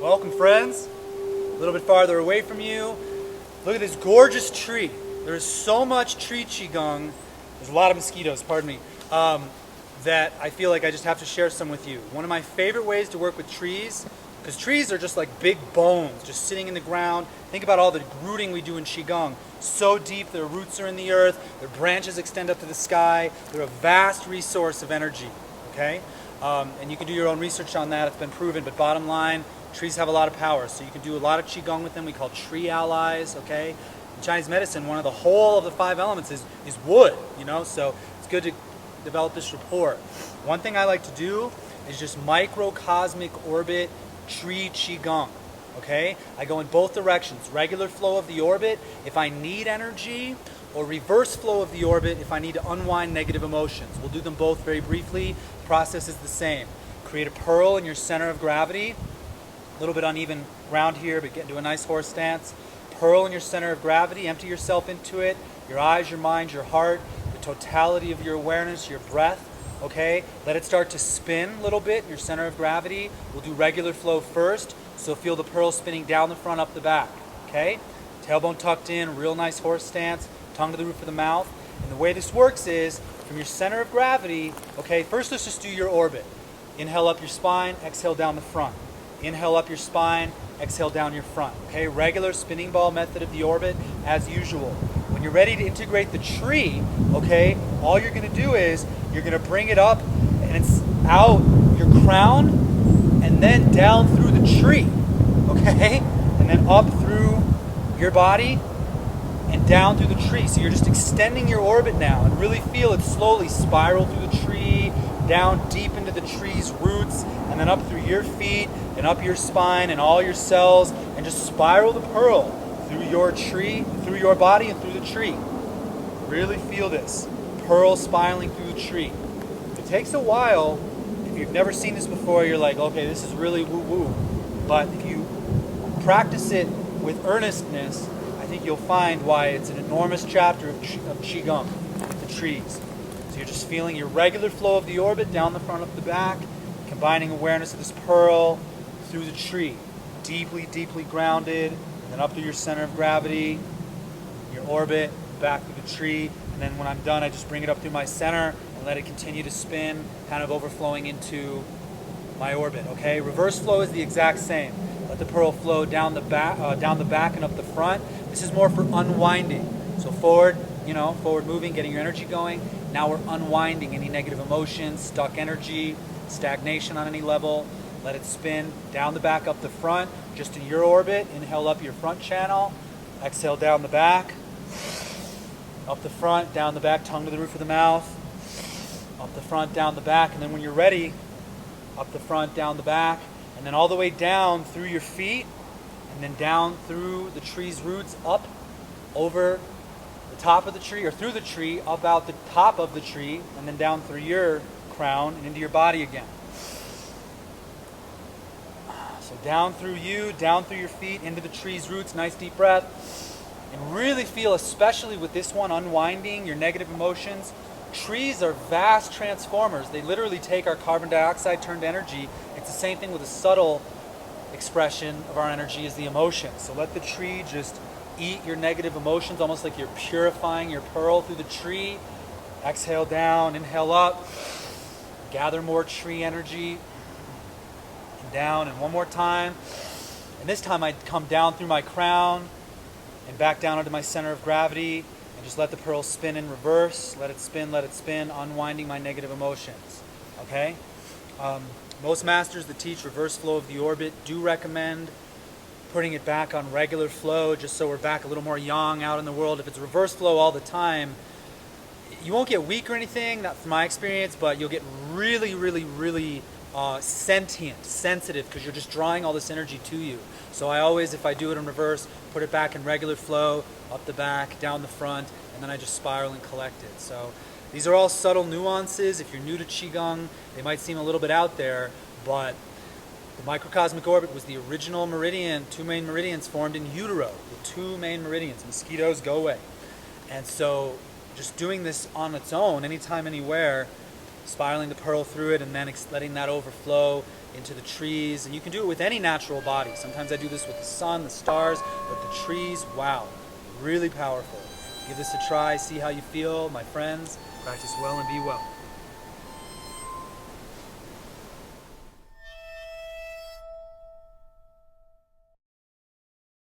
Welcome, friends. A little bit farther away from you. Look at this gorgeous tree. There is so much tree qigong. There's a lot of mosquitoes, pardon me, that I feel like I just have to share some with you. One of my favorite ways to work with trees, because trees are just like big bones, just sitting in the ground. Think about all the rooting we do in qigong. So deep, their roots are in the earth, their branches extend up to the sky. They're a vast resource of energy, okay? And you can do your own research on that. It's been proven, but bottom line, trees have a lot of power, so you can do a lot of qigong with them. We call tree allies, okay? In Chinese medicine, one of the whole of the 5 elements is wood, you know, so it's good to develop this rapport. One thing I like to do is just microcosmic orbit tree qigong, okay? I go in both directions, regular flow of the orbit if I need energy, or reverse flow of the orbit if I need to unwind negative emotions. We'll do them both very briefly. The process is the same. Create a pearl in your center of gravity. A little bit uneven ground here, but get into a nice horse stance. Pearl in your center of gravity, empty yourself into it, your eyes, your mind, your heart, the totality of your awareness, your breath, okay? Let it start to spin a little bit in your center of gravity. We'll do regular flow first, so feel the pearl spinning down the front, up the back, okay? Tailbone tucked in, real nice horse stance, tongue to the roof of the mouth. And the way this works is, from your center of gravity, okay, first let's just do your orbit. Inhale up your spine, exhale down the front. Inhale up your spine, exhale down your front. Okay, regular spinning ball method of the orbit as usual. When you're ready to integrate the tree, okay, all you're going to do is you're going to bring it up and it's out your crown and then down through the tree, okay, and then up through your body and down through the tree. So you're just extending your orbit now and really feel it slowly spiral through the tree, down deep into the tree's roots, and then up through your feet and up your spine and all your cells, and just spiral the pearl through your tree, through your body and through the tree. Really feel this. Pearl spiraling through the tree. It takes a while. If you've never seen this before, you're like, okay, this is really woo-woo. But if you practice it with earnestness, I think you'll find why it's an enormous chapter of qigong, the trees. So you're just feeling your regular flow of the orbit down the front, up the back, combining awareness of this pearl through the tree, deeply, deeply grounded, and then up through your center of gravity, your orbit, back through the tree, and then when I'm done, I just bring it up through my center and let it continue to spin, kind of overflowing into my orbit. Okay, reverse flow is the exact same. Let the pearl flow down the back and up the front. This is more for unwinding. So forward, forward moving, getting your energy going. Now we're unwinding any negative emotions, stuck energy, stagnation on any level. Let it spin down the back, up the front, just in your orbit. Inhale up your front channel. Exhale down the back. Up the front, down the back, tongue to the roof of the mouth. Up the front, down the back. And then when you're ready, up the front, down the back. And then all the way down through your feet. And then down through the tree's roots, up over the top of the tree, or through the tree, up out the top of the tree, and then down through your crown and into your body again. So down through you, down through your feet, into the tree's roots, nice deep breath. And really feel, especially with this one, unwinding your negative emotions. Trees are vast transformers. They literally take our carbon dioxide turned energy. It's the same thing with a subtle expression of our energy is the emotions. So let the tree just eat your negative emotions, almost like you're purifying your pearl through the tree. Exhale down, inhale up. Gather more tree energy. And down, and one more time. And this time I come down through my crown and back down into my center of gravity, and just let the pearl spin in reverse. Let it spin, unwinding my negative emotions. Okay? Most masters that teach reverse flow of the orbit do recommend putting it back on regular flow, just so we're back a little more yang out in the world. If it's reverse flow all the time, you won't get weak or anything, not from my experience, but you'll get really, really, really sentient, sensitive, because you're just drawing all this energy to you. So I always, if I do it in reverse, put it back in regular flow, up the back, down the front, and then I just spiral and collect it. So these are all subtle nuances. If you're new to Qigong, they might seem a little bit out there, but the microcosmic orbit was the original meridian. 2 main meridians formed in utero. The 2 main meridians. Mosquitoes, go away. And so just doing this on its own, anytime, anywhere, spiraling the pearl through it and then letting that overflow into the trees. And you can do it with any natural body. Sometimes I do this with the sun, the stars, but the trees, wow, really powerful. Give this a try, see how you feel, my friends. Practice well and be well.